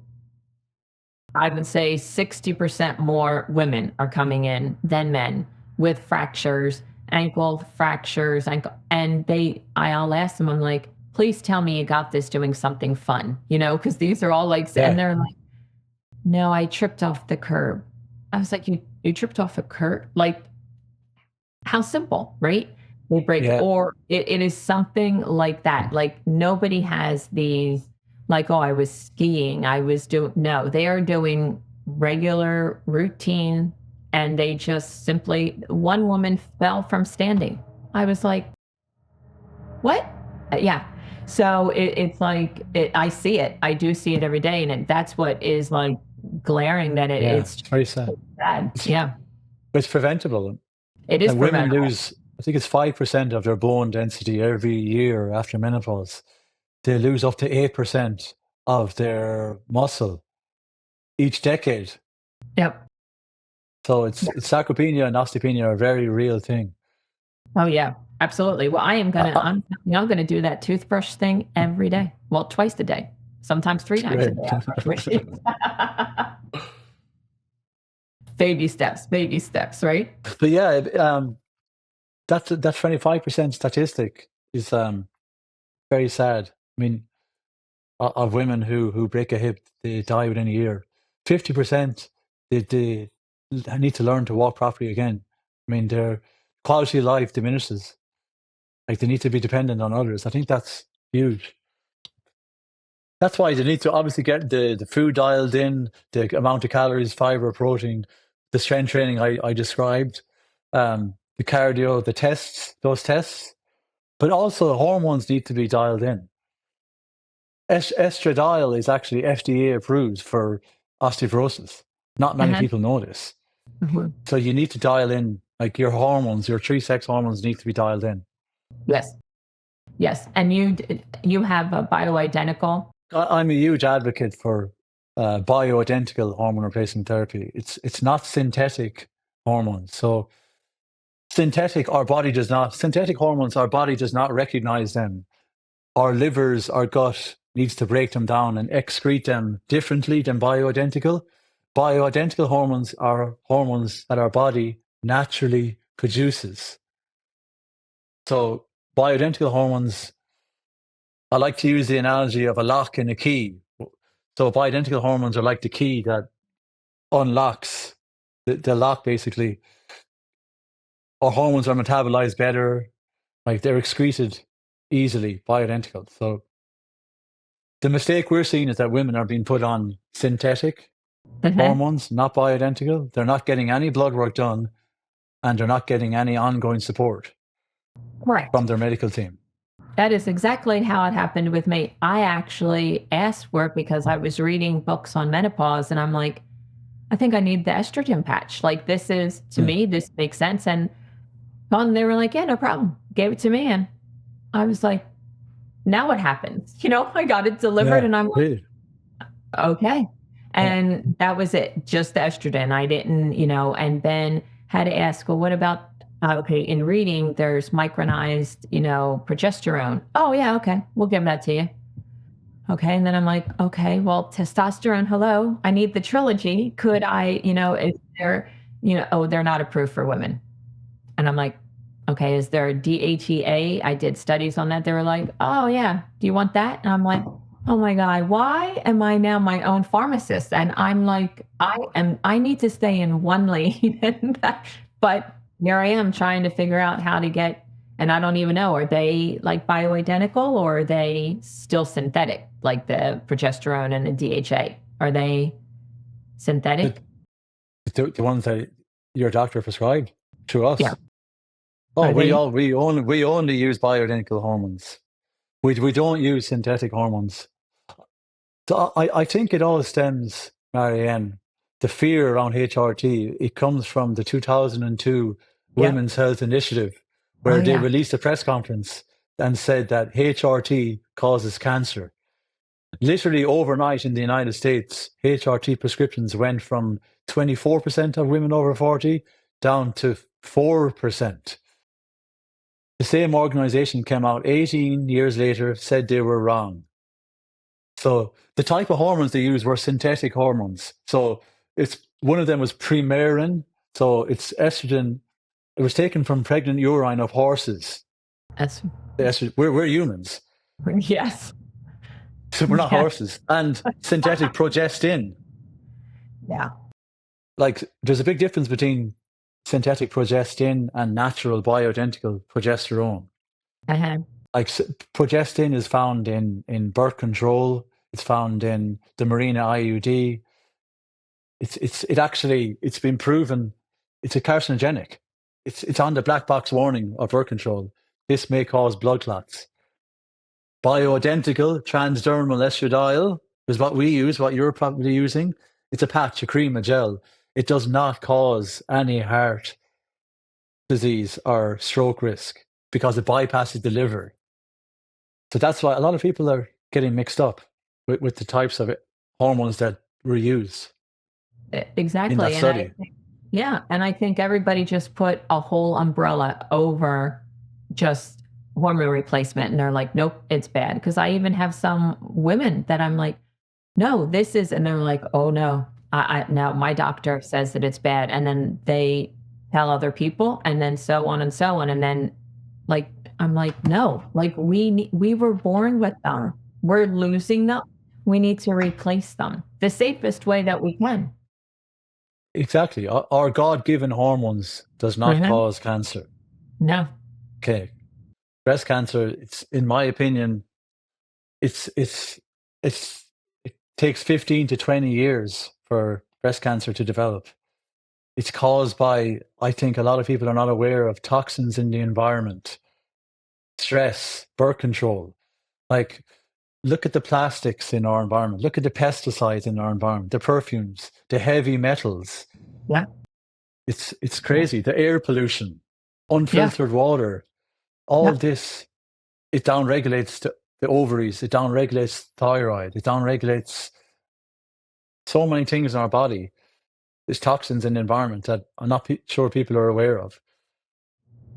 I would say 60% more women are coming in than men with fractures, ankle fractures, and I'll ask them, I'm like, please tell me you got this doing something fun, because these are all like, and
Yeah,
they're like, no, I tripped off the curb. I was like, you tripped off a curb? Like, how simple, right? They break,
yeah,
or it is something like that. Like nobody has these, like, oh, I was skiing, I was doing, no, they are doing regular routine and they just simply, one woman fell from standing. I was like, what? Yeah. So it's like, I see it. I do see it every day. And that's what is like glaring that
yeah.
it's
It's very sad.
bad.
It's,
Yeah.
it's preventable.
It is
And women
preventable.
lose, I think it's 5% of their bone density every year after menopause. They lose up to 8% of their muscle each decade.
Yep.
So it's sarcopenia and osteopenia are a very real thing.
Oh yeah, absolutely. Well,
Uh,
I'm gonna do that toothbrush thing every day. Well, twice a day, sometimes three
it's
times a
great.
day. I brush my teeth. Baby steps, right?
But yeah, that 25% statistic is very sad. I mean, of women who break a hip, they die within a year. 50% they need to learn to walk properly again. I mean, their quality of life diminishes. Like they need to be dependent on others. I think that's huge. That's why they need to obviously get the food dialed in, the amount of calories, fiber, protein, the strength training I described, the cardio, the tests, those tests. But also hormones need to be dialed in. Estradiol is actually FDA approved for osteoporosis. Not many
Uh-huh.
people know this.
Mhm.
So you need to dial in, like your hormones, your three sex hormones need to be dialed in.
Yes, yes. And you have a bioidentical.
I'm a huge advocate for bioidentical hormone replacement therapy. It's not synthetic hormones. So synthetic hormones, our body does not recognize them. Our livers, our gut needs to break them down and excrete them differently than bioidentical. Bioidentical hormones are hormones that our body naturally produces. So bioidentical hormones, I like to use the analogy of a lock and a key. So bioidentical hormones are like the key that unlocks the lock, basically. Our hormones are metabolized better, like they're excreted easily, bioidentical. So the mistake we're seeing is that women are being put on synthetic
Uh-huh.
hormones, not bioidentical. They're not getting any blood work done and they're not getting any ongoing support from
Correct.
their medical team.
That is exactly how it happened with me. I actually asked for it because I was reading books on menopause and I'm like, I think I need the estrogen patch. Like this is to
Hmm.
me, this makes sense. And they were like, yeah, no problem. Gave it to me. And I was like, now what happens? I got it delivered
Yeah,
and I'm like,
really.
okay.
Yeah.
And that was it, just the estrogen. I didn't, and then had to ask, well, what about, okay, in reading, there's micronized, progesterone. Oh, yeah, okay. We'll give that to you. Okay. And then I'm like, okay, well, testosterone, hello, I need the trilogy. Could I, is there, oh, they're not approved for women. And I'm like, okay, is there a DHEA? I did studies on that. They were like, oh, yeah, do you want that? And I'm like, oh my God, why am I now my own pharmacist? And I'm like, I need to stay in one lane. But here I am trying to figure out how to get, and I don't even know, are they like bioidentical or are they still synthetic, like the progesterone and the DHA? Are they
The,
synthetic?
the ones that your doctor prescribed to
Yeah.
us. Oh,
Are they?
we only use bioidentical hormones. We don't use synthetic hormones. So I think it all stems, Marianne, the fear around HRT. It comes from the 2002
Yeah.
Women's Health Initiative,
Oh,
where they
yeah.
released a press conference and said that HRT causes cancer. Literally overnight in the United States, HRT prescriptions went from 24% of women over 40 down to 4%. The same organization came out 18 years later, said they were wrong. So the type of hormones they used were synthetic hormones. So it's one of them was Premarin. So it's estrogen. It was taken from pregnant urine of horses.
That's,
The estrogen, we're humans,
yes.
so we're not
Yeah.
horses. And synthetic progestin.
Yeah.
Like there's a big difference between synthetic progestin and natural bioidentical progesterone.
Uh-huh.
Like progestin is found in birth control. It's found in the Mirena IUD. It's been proven it's a carcinogenic. It's on the black box warning of birth control. This may cause blood clots. Bioidentical transdermal estradiol is what we use, what you're probably using. It's a patch, a cream, a gel. It does not cause any heart disease or stroke risk because it bypasses the liver. So that's why a lot of people are getting mixed up with the types of hormones that were used in that
Exactly. And
study.
I think everybody just put a whole umbrella over just hormone replacement. And they're like, nope, it's bad. Because I even have some women that I'm like, no, this is, and they're like, oh no, now my doctor says that it's bad. And then they tell other people and then so on and so on. And then like, I'm like, no, like we were born with them. We're losing them. We need to replace them the safest way that we can.
Exactly. Our God-given hormones does not
Mhm.
cause cancer.
No.
Okay. Breast cancer, it's in my opinion, it's it takes 15 to 20 years for breast cancer to develop. It's caused by, I think a lot of people are not aware of toxins in the environment, stress, birth control. Like, look at the plastics in our environment. Look at the pesticides in our environment, the perfumes, the heavy metals.
Yeah.
It's
Yeah.
crazy. The air pollution,
Yeah.
unfiltered water, all
Yeah.
this, it downregulates the ovaries, it downregulates thyroid, it downregulates so many things in our body. There's toxins in the environment that I'm not sure people are aware of.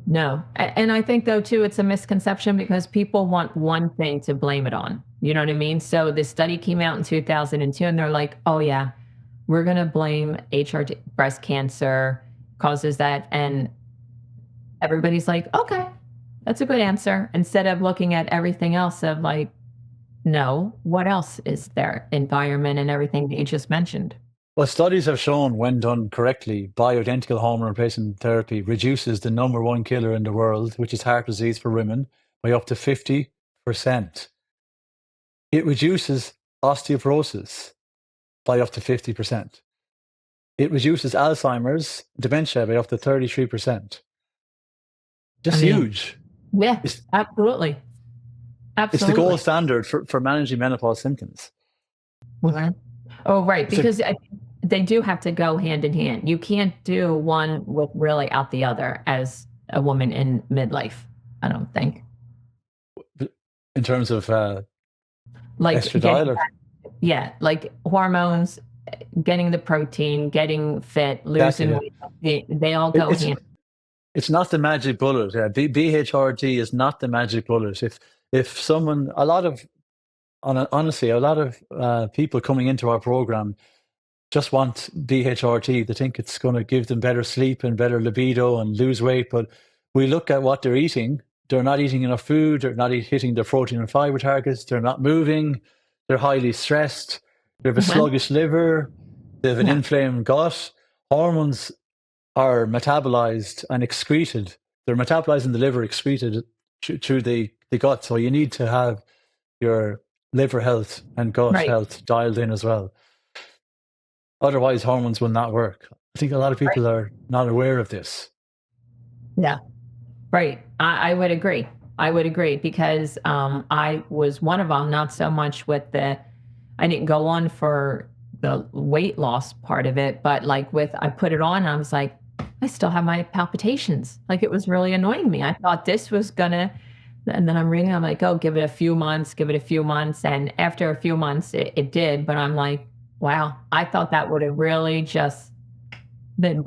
No. And I think though too, it's a misconception because people want one thing to blame it on. You know what I mean? So this study came out in 2002 and they're like, oh yeah, we're going to blame HRT, breast cancer causes that. And everybody's like, okay, that's a good answer. Instead of looking at everything else of like, no, what else is there? Environment and everything that you just mentioned.
Well, studies have shown when done correctly, bioidentical hormone replacement therapy reduces the number one killer in the world, which is heart disease for women, by up to 50%. It reduces osteoporosis by up to 50%. It reduces Alzheimer's, dementia by up to 33%.
I
Just
mean,
huge.
yeah,
It's,
absolutely.
it's the gold
Absolutely.
standard for managing menopause symptoms.
Okay. Oh, right.
It's a,
Because they do have to go hand in hand. You can't do one with really out the other as a woman in midlife, I don't think.
in terms of
Like
estradiol,
yeah, like hormones, getting the protein, getting fit,
exactly.
losing
Yeah.
weight, they all
It,
go
it's
hand.
it's not the magic bullet. Yeah. BHRT is not the magic bullet. If someone, a lot of honestly, a lot of people coming into our program just want BHRT. They think it's going to give them better sleep and better libido and lose weight. But we look at what they're eating. They're not eating enough food. They're not hitting their protein and fiber targets. They're not moving. They're highly stressed. They have a
Mhm.
sluggish liver. They have an
Yeah.
inflamed gut. Hormones are metabolized and excreted. They're metabolized in the liver, excreted through the gut. So you need to have your liver health and gut
Right.
health dialed in as well. Otherwise, hormones will not work. I think a lot of
Right.
people are not aware of this.
Yeah. Right. I would agree. I would agree because I was one of them, not so much with I didn't go on for the weight loss part of it, but like I put it on and I was like, I still have my palpitations. Like it was really annoying me. I thought this was gonna, and then I'm reading, I'm like, oh, give it a few months, give it a few months. And after a few months, it did. But I'm like, wow, I thought that would have really just been,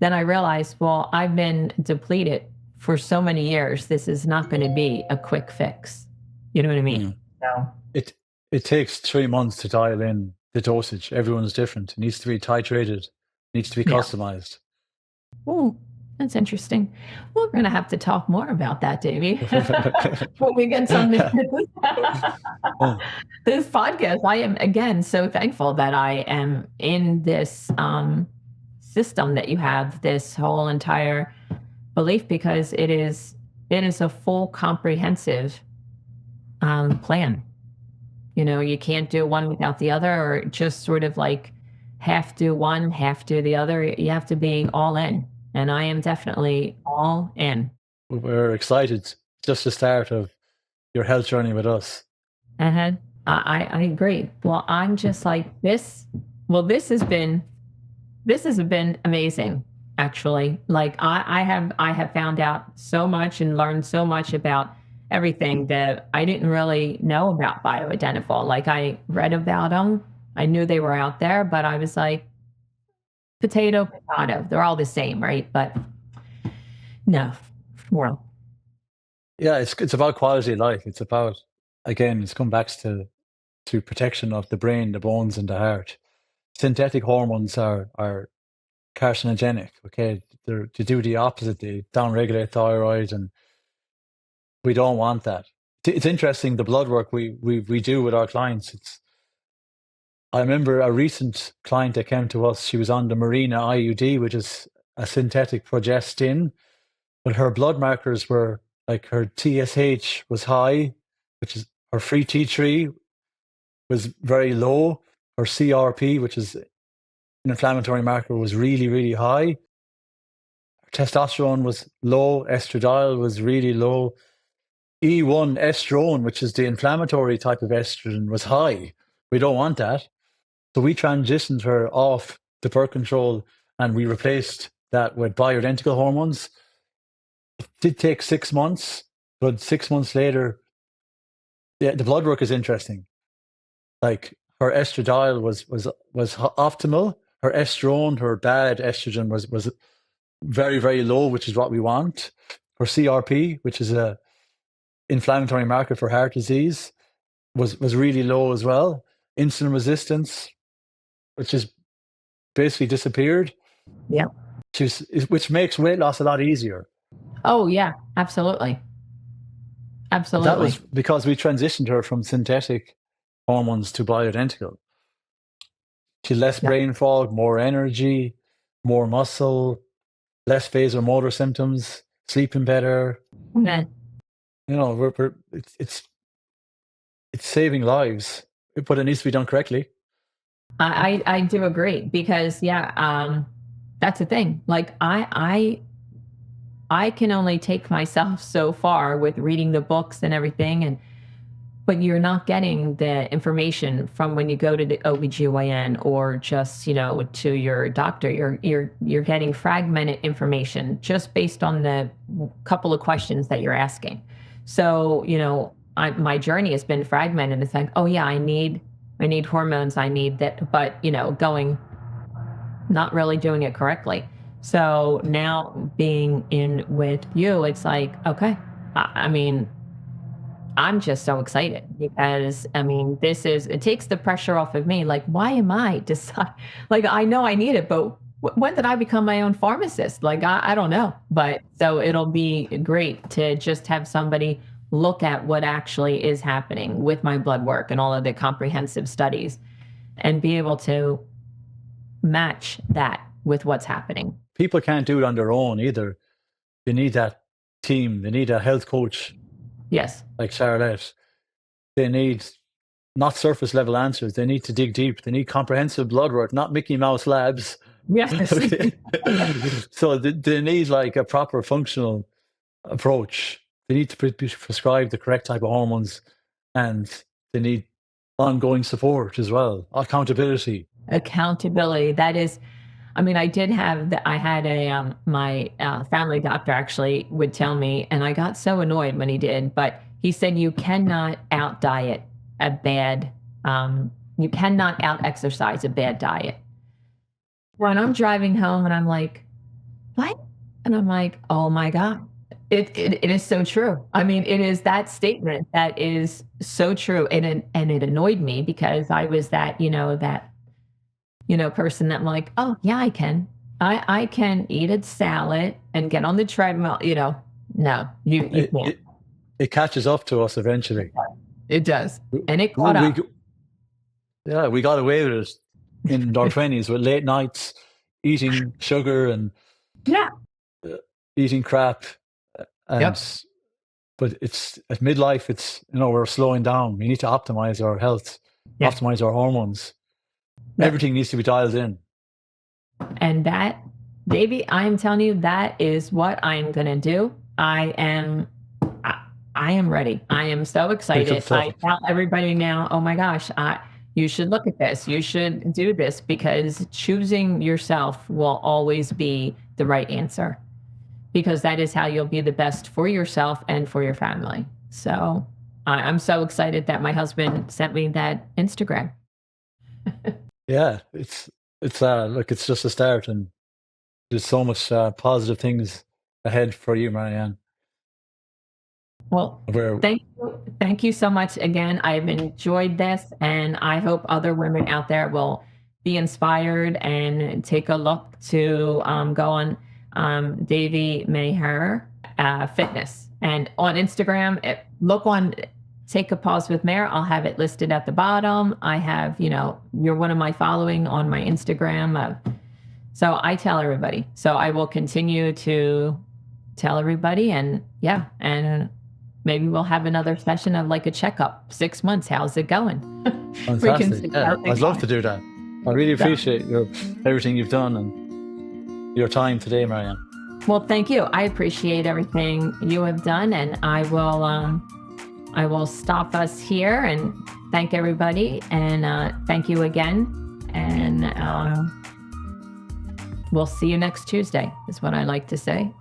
then I realized, well, I've been depleted for so many years. This is not going to be a quick fix. You know what I mean?
Mm.
So,
It it takes 3 months to dial in the dosage. Everyone's different. It needs to be titrated. It needs to be
yeah.
customized.
Oh, that's interesting. We're going to have to talk more about that, Davey. When we get some
Oh,
this podcast. I am again so thankful that I am in this system that you have, this whole entire belief, because it is a full comprehensive plan. You can't do one without the other, or just sort of like half do one, half do the other. You have to be all in. And I am definitely all in.
we're excited. Just the start of your health journey with us.
Uh-huh. I agree. Well, I'm just like this. Well, this has been amazing, actually. Like I have found out so much and learned so much about everything that I didn't really know about bioidentical. Like I read about them. I knew they were out there, but I was like, potato, potato. They're all the same, right? But no. Well,
Yeah, it's about quality of life. It's about, again, it's come back to protection of the brain, the bones, and the heart. Synthetic hormones are carcinogenic. Okay, they do the opposite. They downregulate thyroid, and we don't want that. It's interesting, the blood work we do with our clients. I remember a recent client that came to us. She was on the Marina IUD, which is a synthetic progestin, but her blood markers were like her TSH was high, which is her free T3 was very low. Her CRP, which is an inflammatory marker, was really, really high. Testosterone was low. Estradiol was really low. E1 estrone, which is the inflammatory type of estrogen, was high. We don't want that. So we transitioned her off the birth control and we replaced that with bioidentical hormones. It did take 6 months, but 6 months later, the blood work is interesting. Like her estradiol was optimal. Her estrone, her bad estrogen, was very, very low, which is what we want. Her CRP, which is a inflammatory marker for heart disease, was really low as well. Insulin resistance, which is basically disappeared,
yeah.
which makes weight loss a lot easier.
Oh, yeah, absolutely.
But that was
Absolutely.
because we transitioned her from synthetic hormones to bioidentical. She had less
Yeah.
brain fog, more energy, more muscle, less vasomotor symptoms, sleeping better.
Okay.
It's saving lives, but it needs to be done correctly.
I do agree because yeah, that's the thing. Like I can only take myself so far with reading the books and everything, but you're not getting the information from when you go to the OBGYN or just, to your doctor. You're getting fragmented information just based on the couple of questions that you're asking. So, my journey has been fragmented. It's like, oh yeah, I need hormones, I need that, but going not really doing it correctly. So now being in with you, it's like, okay, I mean, I'm just so excited because I mean, it takes the pressure off of me. Like, why am I decide? Like, I know I need it, but when did I become my own pharmacist? Like, I don't know. But so it'll be great to just have somebody look at what actually is happening with my blood work and all of the comprehensive studies and be able to match that with what's happening.
People can't do it on their own either. They need that team. They need a health coach
Yes.
like Charlotte. They need not surface level answers. They need to dig deep. They need comprehensive blood work, not Mickey Mouse labs.
Yes.
So they need like a proper functional approach. They need to prescribe the correct type of hormones, and they need ongoing support as well, accountability.
Accountability. That is, I mean, I had my family doctor actually would tell me, and I got so annoyed when he did, but he said, you cannot out diet a bad, you cannot out exercise a bad diet. When I'm driving home and I'm like, what? And I'm like, oh my God. It is so true. I mean, it is that statement that is so true. And it annoyed me because I was person that I'm like, oh yeah, I can. I can eat a salad and get on the treadmill, No, you can't.
It catches up to us eventually.
It does. And it caught up.
Yeah, we got away with it in our 20s with late nights, eating sugar and
Yeah.
eating crap. And
Yep.
but it's at midlife, we're slowing down. We need to optimize our health,
Yeah.
optimize our hormones.
Yeah.
Everything needs to be dialed in.
And that, Davey, I am telling you, that is what I am going to do. I am ready. I am so excited. I tell everybody now, oh my gosh, you should look at this. You should do this because choosing yourself will always be the right answer because that is how you'll be the best for yourself and for your family. So I'm so excited that my husband sent me that Instagram.
Yeah, it's look, it's just a start, and there's so much positive things ahead for you, Marianne.
Well, thank you so much again. I've enjoyed this, and I hope other women out there will be inspired and take a look to go on Davy Maher Fitness, and on Instagram. Look on Take a Pause with Maher. I'll have it listed at the bottom. I have, you're one of my following on my Instagram. So I tell everybody. So I will continue to tell everybody, and maybe we'll have another session of like a checkup. 6 months. How's it going?
Fantastic. I'd love to do that. I really appreciate everything you've done and your time today, Marianne.
Well, thank you. I appreciate everything you have done, and I will stop us here and thank everybody, and thank you again. And we'll see you next Tuesday, is what I like to say.